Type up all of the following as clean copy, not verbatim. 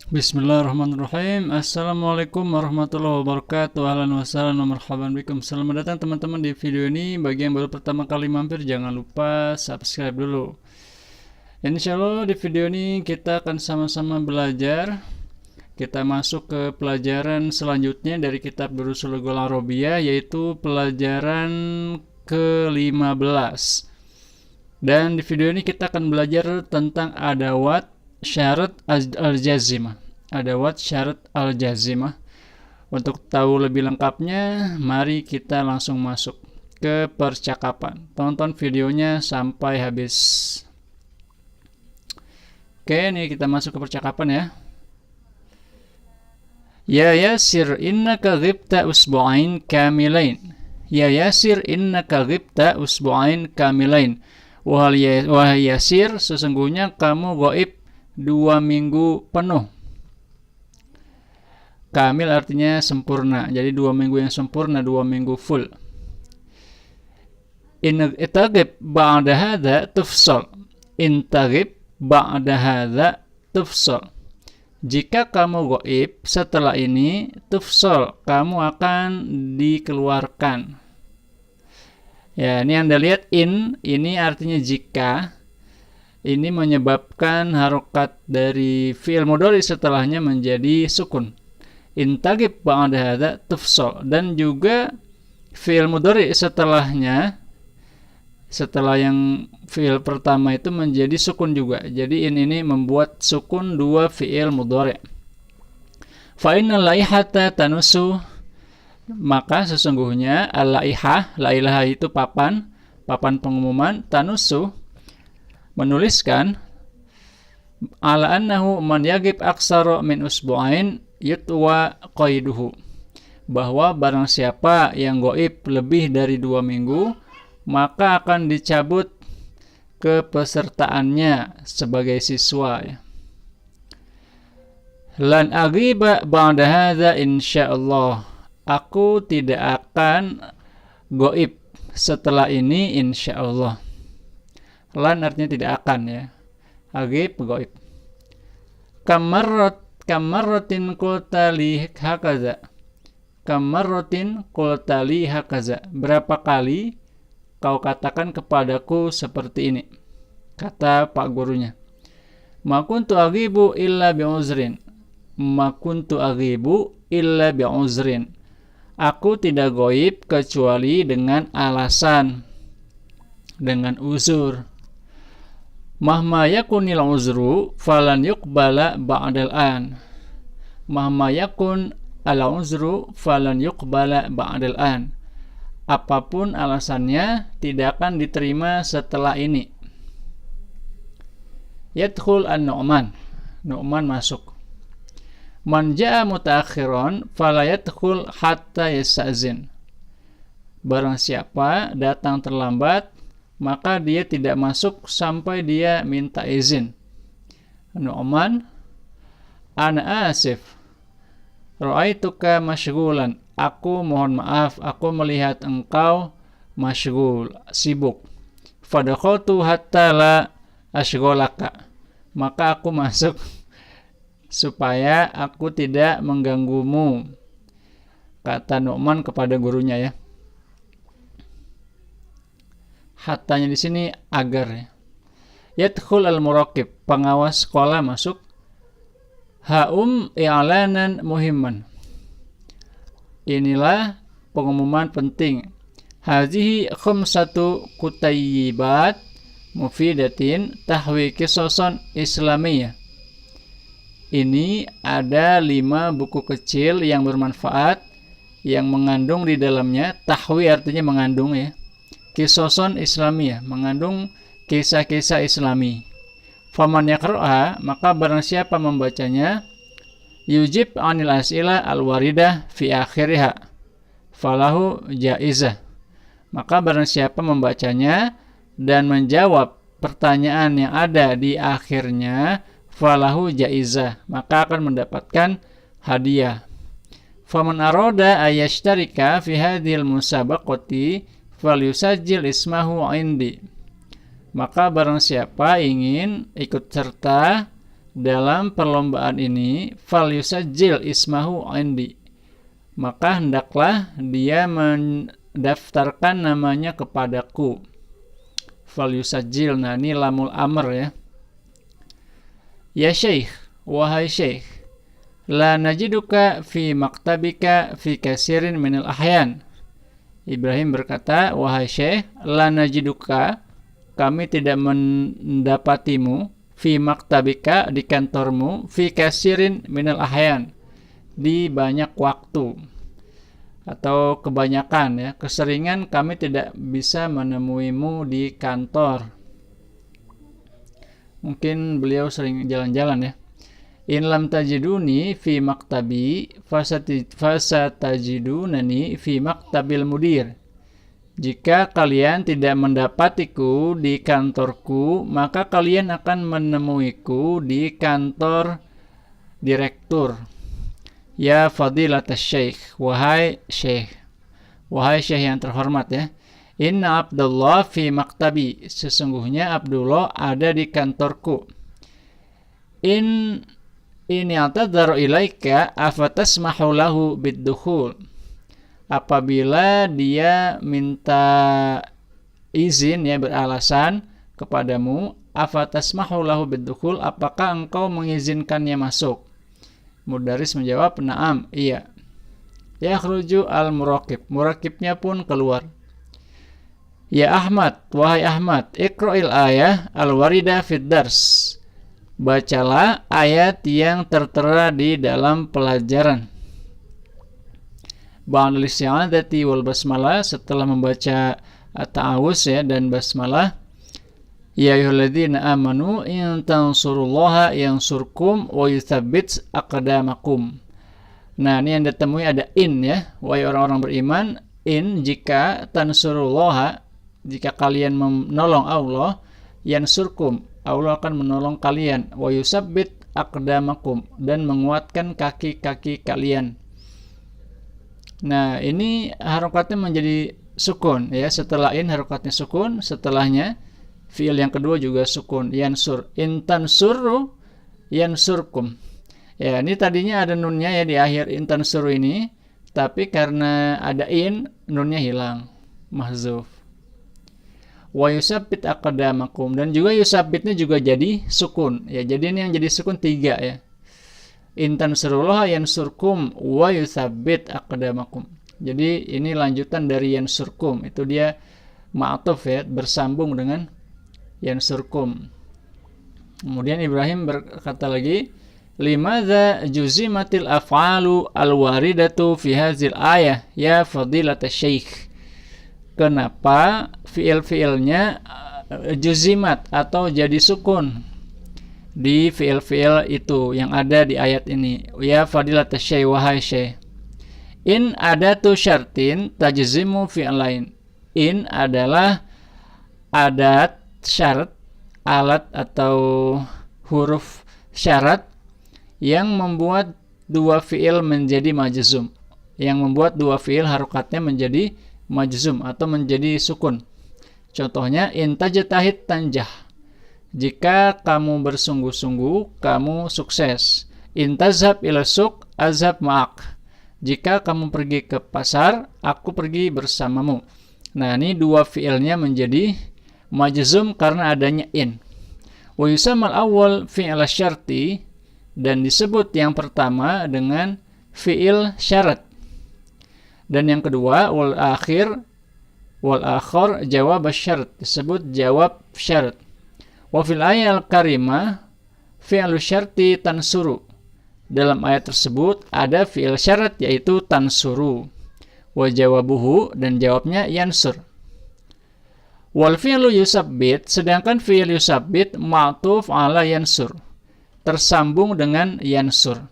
Bismillahirrahmanirrahim. Assalamualaikum warahmatullahi wabarakatuh. Ahlan wa sahlan wa marhaban bikum. Selamat datang teman-teman di video ini. Bagi yang baru pertama kali mampir, jangan lupa subscribe dulu. Insya Allah di video ini kita akan sama-sama belajar. Kita masuk ke pelajaran selanjutnya dari kitab Durusul Lughah Arabiyah, yaitu pelajaran ke-15. Dan di video ini kita akan belajar tentang adawat syarat al-jazimah. Adawat syarat al-jazimah. Untuk tahu lebih lengkapnya, mari kita langsung masuk ke percakapan. Tonton videonya sampai habis. Oke, ini kita masuk ke percakapan ya. Ya Yasir, innaka ghibta usbu'ain kamilain. Ya Yasir, innaka ghibta usbu'ain kamilain. Wahai Yasir, sesungguhnya kamu gaib 2 minggu penuh. Kamil artinya sempurna. Jadi 2 minggu yang sempurna, 2 minggu full. In tagib ba'da hadza tufsal. In tagib ba'da hadza tufsal. Jika kamu gaib setelah ini, tufsal, kamu akan dikeluarkan. Ya, ini Anda lihat ini artinya jika. Ini menyebabkan harokat dari fi'il mudhari setelahnya menjadi sukun. Intagib ba'da hadza tufsal. Dan juga fi'il mudhari setelahnya, setelah yang fi'il pertama itu menjadi sukun juga. Jadi ini membuat sukun 2 fi'il mudhari. Fa innal laihata tanusu, maka sesungguhnya al-laihah, lailah itu papan pengumuman, tanusu menuliskan ala annahu man yagib aksara min usbu'ain yutwa qaiduhu, bahwa barang siapa yang gaib lebih dari 2 minggu maka akan dicabut kepesertaannya sebagai siswa ya. Lan aghiba ba'da hadza insyaallah, aku tidak akan gaib setelah ini insyaallah. Lan artinya tidak akan ya. Agib gaib. Kamarratin qultali hakaza. Kamarratin qultali hakaza. Berapa kali kau katakan kepadaku seperti ini? Kata pak gurunya. Ma kuntu aghibu illa bi'uzrin. Ma kuntu aghibu illa bi'uzrin. Aku tidak gaib kecuali dengan alasan, dengan uzur. Mahma yakunil uzru falan yuqbala ba'dal an. Mahma yakun al uzru falan yuqbala ba'dal an. Apapun alasannya tidak akan diterima setelah ini. Yadkhul an-Nu'man. Nu'man masuk. Man ja'a mutaakhiran fala yadkhul hatta yasta'zin. Barang siapa datang terlambat, maka dia tidak masuk sampai dia minta izin. Nu'man, ana asif, ra'aituka masyghulan. Aku mohon maaf, aku melihat engkau masyghul, sibuk. Fadakhaltu hatta la ashgholaka. Maka aku masuk supaya aku tidak mengganggumu. Kata Nu'man kepada gurunya ya. Hatanya di sini agar ya. Yadkhul al-muraqib, pengawas sekolah masuk. I'lanan muhimman. Inilah pengumuman penting. Hazihi khamsatu kutayyibat mufidatin tahwi qisasan islamiyah. Ini ada 5 buku kecil yang bermanfaat yang mengandung di dalamnya, tahwi artinya mengandung ya, qisasan islamiyah, mengandung kisah-kisah islami. Faman yaqra'ha, maka barang siapa membacanya, yujib anil as'ilah al-waridah fi akhiriha, falahu jaizah. Maka barang siapa membacanya dan menjawab pertanyaan yang ada di akhirnya, falahu jaizah, maka akan mendapatkan hadiah. Faman arada ayashtarika fi hadhil musabaqati falyusajjil ismahu indi. Maka barang siapa ingin ikut serta dalam perlombaan ini falyusajjil ismahu indi, maka hendaklah dia mendaftarkan namanya kepadaku. Falyusajjil, nah ini lamul amr ya. Ya syekh, wahai syekh, la najiduka fi maktabika fi kasirin minal ahyan. Ibrahim berkata, wahai syekh, la najiduka, kami tidak mendapatimu, fi maktabika, di kantormu, fi kasirin minal ahyan, di banyak waktu atau kebanyakan ya, keseringan kami tidak bisa menemuimu di kantor. Mungkin beliau sering jalan-jalan ya. In lam tajiduni fi maktabi fasatajidunani fi maktabil mudir. Jika kalian tidak mendapatiku di kantorku, maka kalian akan menemuiku di kantor direktur. Ya fadilatas syekh, wahai syekh yang terhormat ya. Inna Abdullah fi maktabi, sesungguhnya Abdullah ada di kantorku. Ini atadharu ilaika afatasmahu lahu biddukhul, apabila dia minta izin ya, beralasan kepadamu, afatasmahu lahu biddukhul, apakah engkau mengizinkannya masuk? Mudaris menjawab, na'am, iya. Yakhruju al-muraqib, muraqibnya pun keluar. Ya Ahmad, wahai Ahmad, iqra'il ayah al-warida fid dars, bacalah ayat yang tertera di dalam pelajaran. Ba'dal isti'adzati wal basmalah, setelah membaca at-ta'awuz ya dan basmalah. Ya ayyuhalladzina amanu in tansurullaha yansurkum wa yutsabbit aqdamakum. Nah, ini yang ditemui ada in ya, wahai orang-orang beriman, in jika tansurullaha, jika kalian menolong Allah, yansurkum, Allah akan menolong kalian, wa yusabbit aqdamakum, dan menguatkan kaki-kaki kalian. Nah, ini harokatnya menjadi sukun ya, setelah in harokatnya sukun, setelahnya fiil yang kedua juga sukun, yansur. Intan suru yansurkum. Ya, ini tadinya ada nunnya ya di akhir intan suru ini, tapi karena ada in, nunnya hilang, mahzuf. Wa yusabbit aqdamakum, dan juga yusabbitnya juga jadi sukun. Ya, jadi ini yang jadi sukun 3 ya. Intan surullah yansurkum wa yusabbit aqdamakum. Jadi ini lanjutan dari yansurkum, itu dia ma'tuf ya, bersambung dengan yansurkum. Kemudian Ibrahim berkata lagi, limadza juzimatil af'alu alwaridatu fi hadzal ayah ya fadilatas syekh. Kenapa fiil-fiilnya juzimat atau jadi sukun di fiil-fiil itu yang ada di ayat ini? Ya fadilatas syekh, wahai syekh. In adatu syartin tajzimu fi'il lain. In adalah adat syarat, alat atau huruf syarat yang membuat dua fiil menjadi majzum, yang membuat dua fiil harokatnya menjadi majzum atau menjadi sukun. Contohnya, intajtahid tanjah, jika kamu bersungguh-sungguh kamu sukses. Intazhab ila suq azhab ma'ak, jika kamu pergi ke pasar aku pergi bersamamu. Nah, ini dua fiilnya menjadi majzum karena adanya in. Wa yusammal awwal fi'il syarti, dan disebut yang pertama dengan fi'il syarat, dan yang kedua wal akhir jawab syarat, disebut jawab syarat. Wa fil ayatil karimah fi'il syarti tansuru, dalam ayat tersebut ada fi'il syarat yaitu tansuru. Wa jawabuhu, dan jawabnya yansur. Wal fi'lu yusabbit, sedangkan fi'il yusabbit ma'tuf ala yansur, tersambung dengan yansur.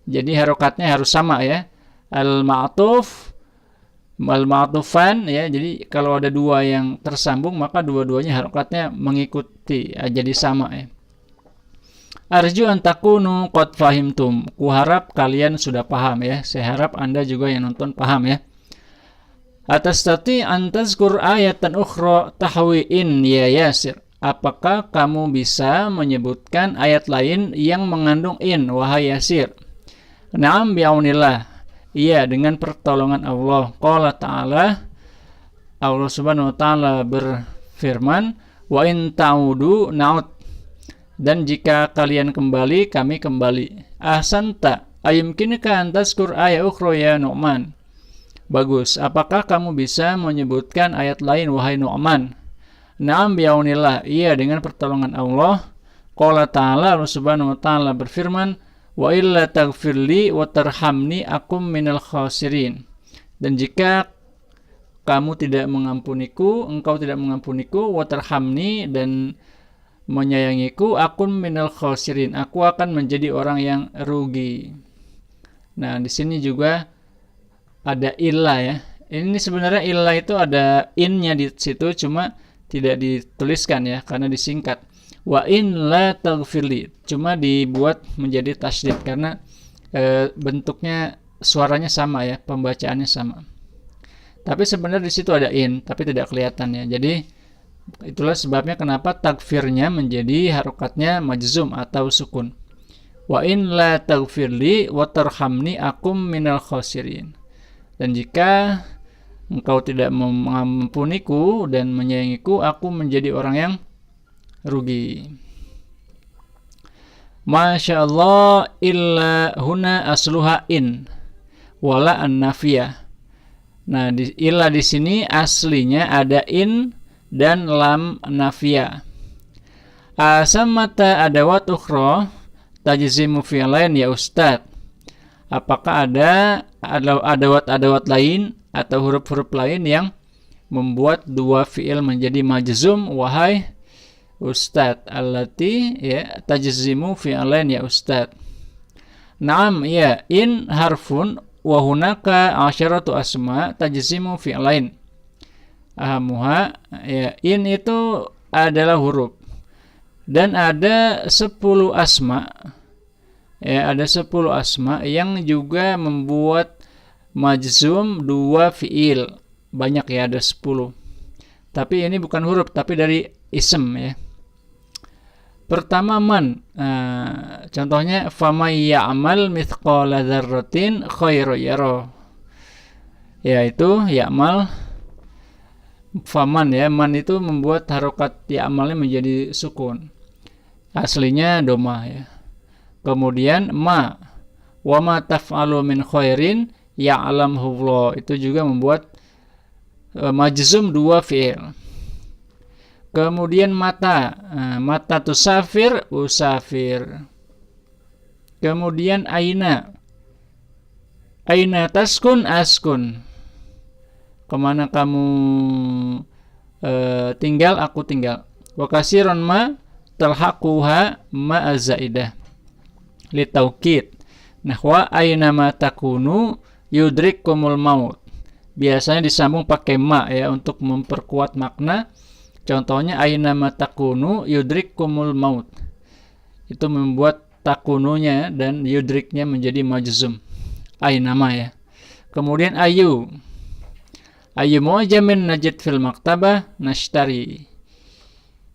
Jadi harokatnya harus sama ya. Al-ma'tuf, al-ma'tufan ya. Jadi kalau ada dua yang tersambung maka dua-duanya harokatnya mengikuti ya, jadi sama ya. Arju an takunu qad fahimtum. Kuharap kalian sudah paham ya. Saya harap Anda juga yang nonton paham ya. Atastati an tazkur ayatan ukhra tahwi in ya Yasir. apakah kamu bisa menyebutkan ayat lain yang mengandung in, wahai Yasir? Na'am bi'aunillah. Iya, dengan pertolongan Allah. Qala ta'ala, Allah subhanahu wa ta'ala berfirman, wa in ta'udu na'ud. Dan jika kalian kembali, kami kembali. Ahsanta, ayumkinika antazkur ayat ukhra ya Nu'man. Bagus, apakah kamu bisa menyebutkan ayat lain, wahai Nu'man? Na'am bi'aunillah. Iya, dengan pertolongan Allah. Qala ta'ala, Allah subhanahu wa ta'ala berfirman, wa illa taghfirli wa tarhamni akum minal khasirin. Dan jika kamu tidak mengampuniku, engkau tidak mengampuniku, wa tarhamni, dan menyayangiku, akum minal khasirin, aku akan menjadi orang yang rugi. Nah, di sini juga ada illah ya. Ini sebenarnya illah itu ada innya di situ, cuma tidak dituliskan ya karena disingkat. Wa in la taghfirli, cuma dibuat menjadi tasydid karena bentuknya suaranya sama ya, pembacaannya sama. Tapi sebenarnya di situ ada in, tapi tidak kelihatan ya. Jadi itulah sebabnya kenapa takfirnya menjadi harokatnya majzum atau sukun. Wa in la taghfirli wa tarhamni akum minal khasirin. Dan jika engkau tidak mengampuniku dan menyayangiku, aku menjadi orang yang rugi. Masya Allah, illa huna asluha in wala an-nafiyah. Nah, illa di sini aslinya ada in dan lam nafiyah. Asamata adawat ukhra tajzimu fi'lain ya Ustaz. Apakah ada adawat-adawat lain atau huruf-huruf lain yang membuat dua fi'il menjadi majzum, wahai Ustaz? Allati ya tajzimu fi'lain ya Ustaz. Naam, ya, in harfun wa hunaka asyaratu asma tajzimu fi'lain. Ahamuha, ya, in itu adalah huruf dan ada 10 asma. Ya, ada 10 asma yang juga membuat majzum dua fi'il. Banyak ya, ada 10. Tapi ini bukan huruf, tapi dari ism ya. Pertama man. Contohnya famay ya'mal mithqala dzarratin khairan yara. Yaitu ya'mal faman ya. Man itu membuat harokat ya'malnya menjadi sukun. Aslinya doma ya. Kemudian ma wa ma taf'alu min khairin ya'lamhu Allah, itu juga membuat majzum dua fi'il. Kemudian mata, mata tusafir usafir. Kemudian aina taskun askun, kemana kamu tinggal, aku tinggal. Wa kasiran ma talhaquha ma azaidah litaukid. Nahwa aina ma takunu yudrikkumul maut. Biasanya disambung pakai ma ya untuk memperkuat makna. Contohnya aina ma takunu yudrikkumul maut. Itu membuat takununya dan yudriknya menjadi majzum. Aina ma ya. Kemudian ayu mu'jamin najid fil maktabah nashtari.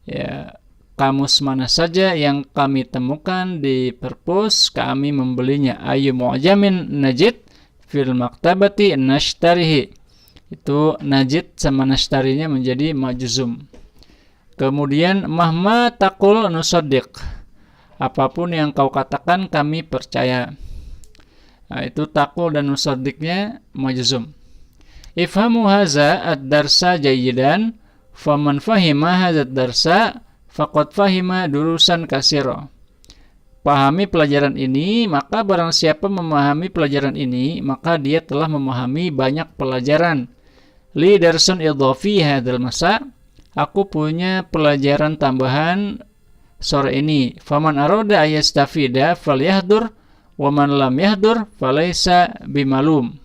Ya, kamus mana saja yang kami temukan di perpus, kami membelinya. Ayu mu'jamin najid fil maktabati nashtarihi. Itu najid sama nashtarinya menjadi majzum. Kemudian mahma taqul nusaddiq. Apapun yang kau katakan kami percaya. Nah, itu taqul dan nusaddiqnya majzum. Ifhamu haza ad-darsa jayyidan faman fahima hadza ad-darsa faqad fahima durusan katsira. Pahami pelajaran ini, maka barang siapa memahami pelajaran ini, maka dia telah memahami banyak pelajaran. Li darsun idhafi hadzal masa, aku punya pelajaran tambahan sore ini. Faman arada ayastafida falyahdur wa man lam yahdur falaysa bimalum.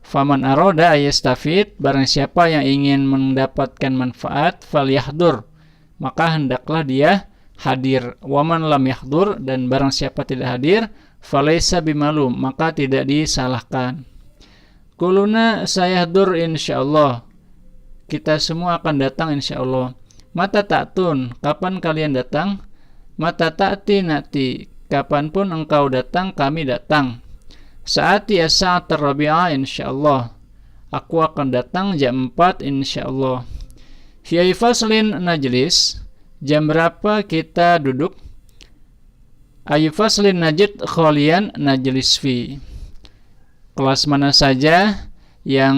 Faman arada ayastafid, barang siapa yang ingin mendapatkan manfaat, falyahdur, maka hendaklah dia hadir. Waman lam yahdur, dan barang siapa tidak hadir, falaysa bimalum, maka tidak disalahkan. Kuluna sayahdur insyaallah, kita semua akan datang insyaallah. Mata ta'tun, kapan kalian datang? Mata ta'ti nati, kapanpun engkau datang, kami datang. Saati as-sa'at ar-rabi'ah insyaallah. Aku akan datang jam 4 insyaallah. Fi ayyi faslin najlis, jam berapa kita duduk? Ayyi faslin najid khalian najlis fi. Kelas mana saja yang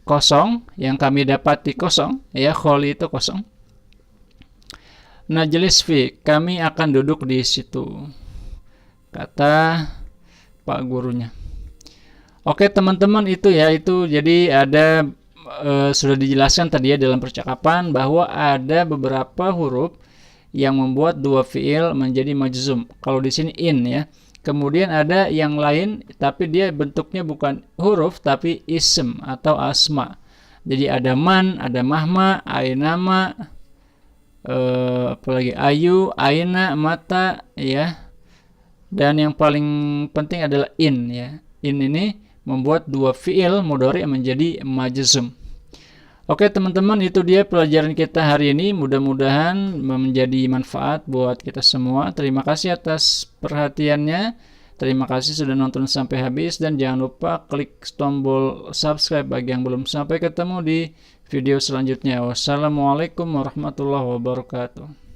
kosong, yang kami dapati kosong, ya, khali itu kosong. Najlis fi, kami akan duduk di situ, kata Pak gurunya. Oke teman-teman, itu ya, itu jadi ada sudah dijelaskan tadi ya dalam percakapan bahwa ada beberapa huruf yang membuat dua fiil menjadi majzum. Kalau di sini in ya. Kemudian ada yang lain tapi dia bentuknya bukan huruf tapi ism atau asma. Jadi ada man, ada mahma, ainama, apalagi ayu, aina, mata ya. Dan yang paling penting adalah in ya. In ini membuat dua fiil mudhari menjadi majzum. Oke teman-teman, itu dia pelajaran kita hari ini. Mudah-mudahan menjadi manfaat buat kita semua. Terima kasih atas perhatiannya. Terima kasih sudah nonton sampai habis. Dan jangan lupa klik tombol subscribe bagi yang belum. Sampai ketemu di video selanjutnya. Wassalamualaikum warahmatullahi wabarakatuh.